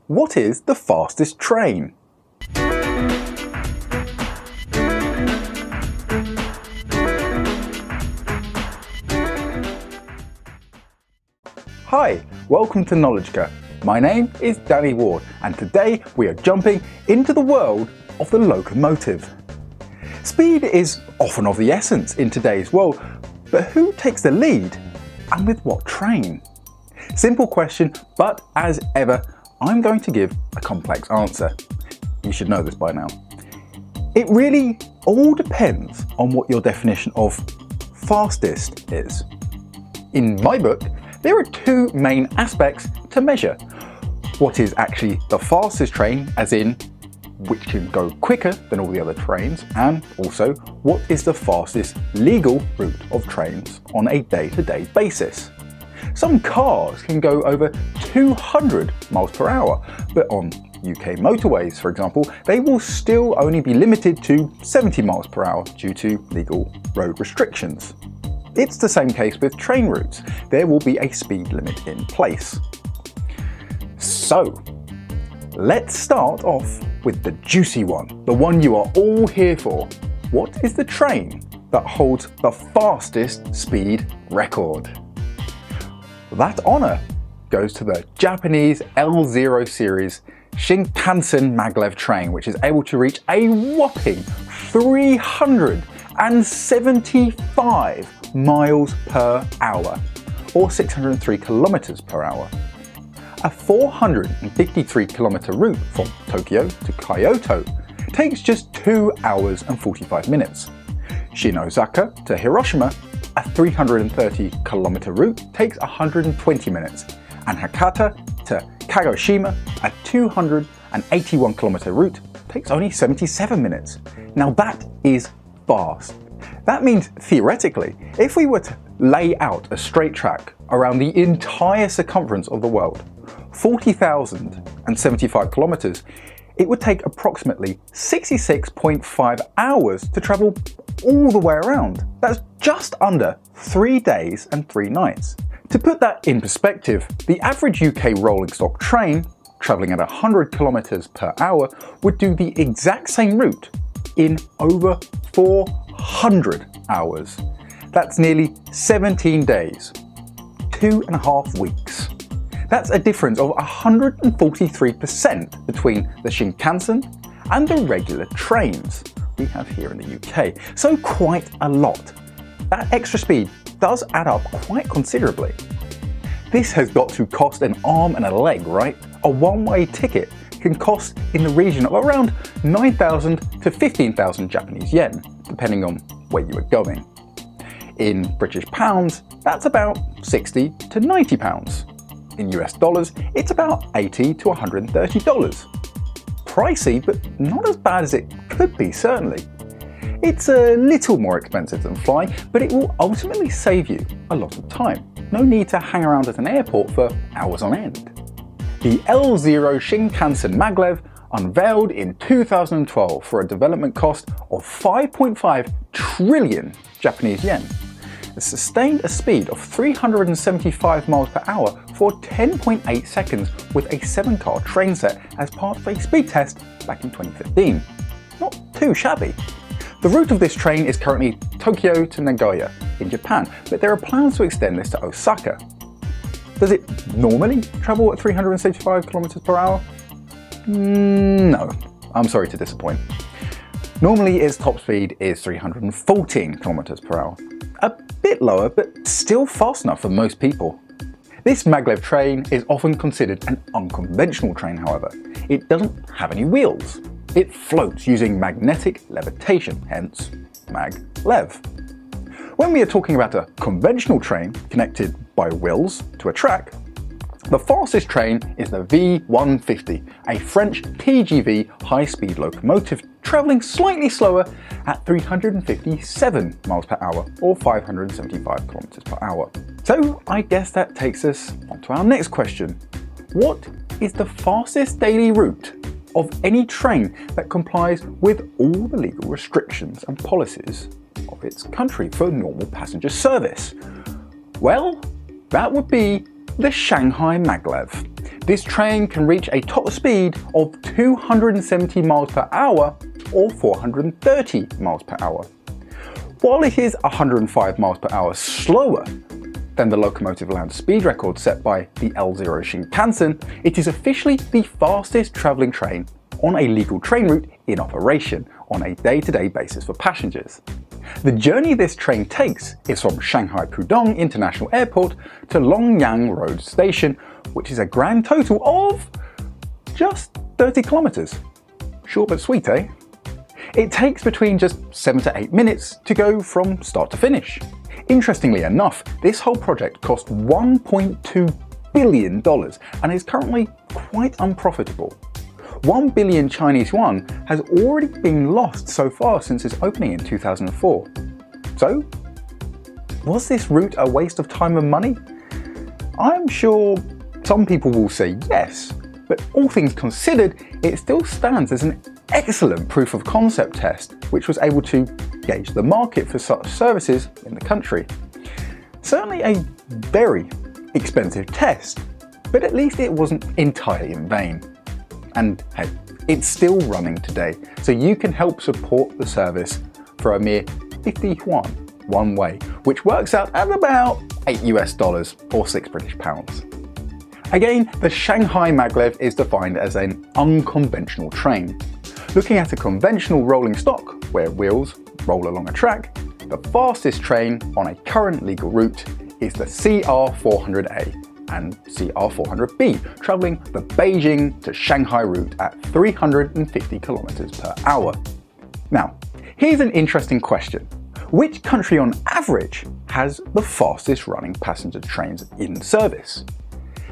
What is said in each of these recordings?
what is the fastest train? Hi, welcome to KnowledgeCare. My name is Danny Ward and today we are jumping into the world of the locomotive. Speed is often of the essence in today's world, but who takes the lead and with what train? Simple question, but as ever, I'm going to give a complex answer. You should know this by now. It really all depends on what your definition of fastest is. In my book, there are two main aspects to measure. What is actually the fastest train, as in which can go quicker than all the other trains, and also what is the fastest legal route of trains on a day-to-day basis. Some cars can go over 200 miles per hour, but on UK motorways, for example, they will still only be limited to 70 miles per hour due to legal road restrictions. It's the same case with train routes. There will be a speed limit in place. So, let's start off with the juicy one, the one you are all here for. What is the train that holds the fastest speed record? That honour goes to the Japanese L0 series Shinkansen Maglev train, which is able to reach a whopping 375 miles per hour, or 603 kilometers per hour. A 453 kilometer route from Tokyo to Kyoto takes just 2 hours and 45 minutes. Shinozaka to Hiroshima, a 330 kilometer route, takes 120 minutes, and Hakata to Kagoshima, a 281 kilometer route, takes only 77 minutes. Now that is fast. That means, theoretically, if we were to lay out a straight track around the entire circumference of the world, 40,075 kilometers, it would take approximately 66.5 hours to travel all the way around. That's just under 3 days and 3 nights. To put that in perspective, the average UK rolling stock train, travelling at 100 kilometers per hour, would do the exact same route in over 400 hours. That's nearly 17 days, 2.5 weeks. That's a difference of 143% between the Shinkansen and the regular trains we have here in the UK. So quite a lot. That extra speed does add up quite considerably. This has got to cost an arm and a leg, right? A one-way ticket can cost in the region of around 9,000 to 15,000 Japanese yen, depending on where you are going. In British pounds, that's about 60 to 90 pounds. In US dollars, it's about $80 to $130. Pricey, but not as bad as it could be, certainly. It's a little more expensive than flying, but it will ultimately save you a lot of time. No need to hang around at an airport for hours on end. The L0 Shinkansen Maglev unveiled in 2012 for a development cost of 5.5 trillion Japanese yen. It sustained a speed of 375 miles per hour for 10.8 seconds with a 7-car train set as part of a speed test back in 2015. Not too shabby. The route of this train is currently Tokyo to Nagoya in Japan, but there are plans to extend this to Osaka. Does it normally travel at 375 kilometers per hour? No, I'm sorry to disappoint. Normally its top speed is 314 kilometers per hour. A bit lower, but still fast enough for most people. This maglev train is often considered an unconventional train, however. It doesn't have any wheels. It floats using magnetic levitation, hence maglev. When we are talking about a conventional train connected by wheels to a track, the fastest train is the V150, a French TGV high-speed locomotive travelling slightly slower at 357 miles per hour or 575 kilometers per hour. So I guess that takes us on to our next question. What is the fastest daily route of any train that complies with all the legal restrictions and policies of its country for normal passenger service? Well, that would be the Shanghai Maglev. This train can reach a top speed of 270 miles per hour or 430 miles per hour. While it is 105 miles per hour slower than the locomotive land speed record set by the L0 Shinkansen, it is officially the fastest travelling train on a legal train route in operation on a day-to-day basis for passengers. The journey this train takes is from Shanghai Pudong International Airport to Longyang Road Station, which is a grand total of just 30 kilometers. Short but sweet, eh? It takes between just 7 to 8 minutes to go from start to finish. Interestingly enough, this whole project cost $1.2 billion and is currently quite unprofitable. 1 billion Chinese yuan has already been lost so far since its opening in 2004. So, was this route a waste of time and money? I'm sure some people will say yes, but all things considered, it still stands as an excellent proof of concept test, which was able to gauge the market for such services in the country. Certainly a very expensive test, but at least it wasn't entirely in vain. And hey, it's still running today, so you can help support the service for a mere 50 yuan one way, which works out at about $8 US or £6 British. Again, the Shanghai Maglev is defined as an unconventional train. Looking at a conventional rolling stock, where wheels roll along a track, the fastest train on a current legal route is the CR400A and CR400B, travelling the Beijing to Shanghai route at 350 kilometers per hour. Now, here's an interesting question. Which country on average has the fastest running passenger trains in service?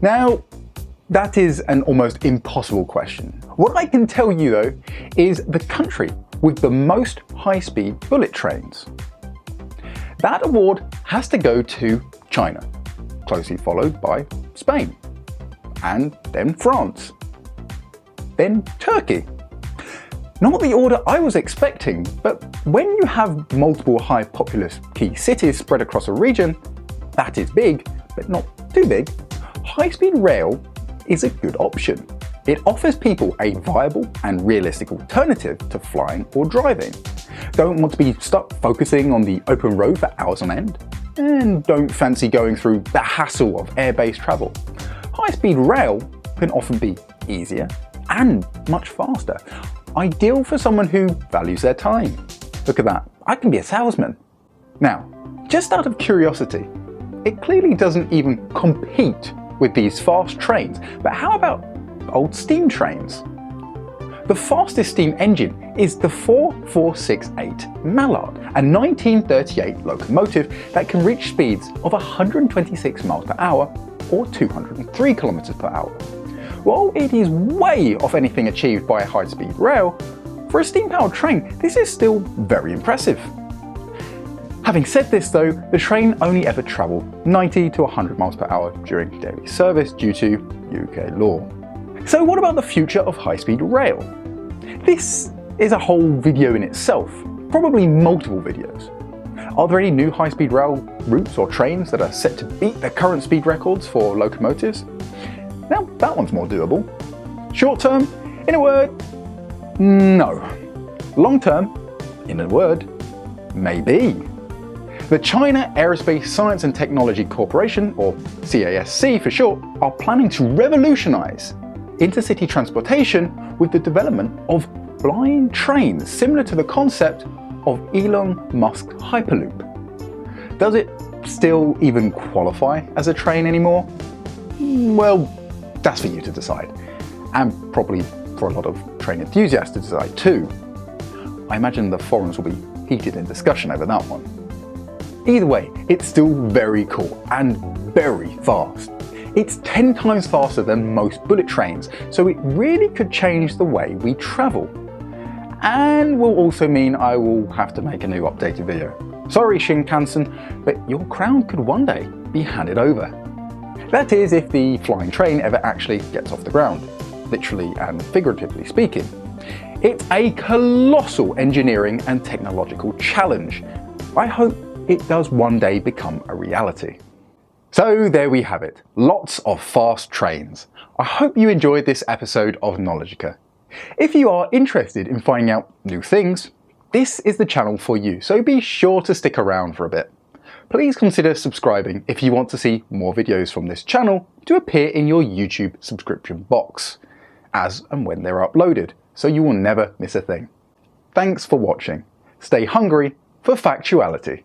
Now, that is an almost impossible question. What I can tell you though is the country with the most high-speed bullet trains. That award has to go to China, closely followed by Spain, and then France, then Turkey. Not the order I was expecting, but when you have multiple high populous key cities spread across a region that is big, but not too big, high-speed rail is a good option. It offers people a viable and realistic alternative to flying or driving. Don't want to be stuck focusing on the open road for hours on end? And don't fancy going through the hassle of air-based travel? High-speed rail can often be easier and much faster. Ideal for someone who values their time. Look at that, I can be a salesman. Now, just out of curiosity, it clearly doesn't even compete with these fast trains, but how about old steam trains? The fastest steam engine is the 4468 Mallard, a 1938 locomotive that can reach speeds of 126 miles per hour or 203 kilometers per hour. While it is way off anything achieved by a high-speed rail, for a steam-powered train, this is still very impressive. Having said this though, the train only ever travelled 90 to 100 miles per hour during daily service due to UK law. So what about the future of high-speed rail? This is a whole video in itself, probably multiple videos. Are there any new high-speed rail routes or trains that are set to beat the current speed records for locomotives? Now that one's more doable. Short term, in a word, no. Long term, in a word, maybe. The China Aerospace Science and Technology Corporation, or CASC for short, are planning to revolutionize intercity transportation with the development of flying trains similar to the concept of Elon Musk's Hyperloop. Does it still even qualify as a train anymore? Well, that's for you to decide, and probably for a lot of train enthusiasts to decide too. I imagine the forums will be heated in discussion over that one. Either way, it's still very cool and very fast. It's 10 times faster than most bullet trains, so it really could change the way we travel. And will also mean I will have to make a new updated video. Sorry Shinkansen, but your crown could one day be handed over. That is if the flying train ever actually gets off the ground, literally and figuratively speaking. It's a colossal engineering and technological challenge. I hope it does one day become a reality. So there we have it, lots of fast trains. I hope you enjoyed this episode of Knowledgica. If you are interested in finding out new things, this is the channel for you, so be sure to stick around for a bit. Please consider subscribing if you want to see more videos from this channel to appear in your YouTube subscription box, as and when they're uploaded, so you will never miss a thing. Thanks for watching. Stay hungry for factuality.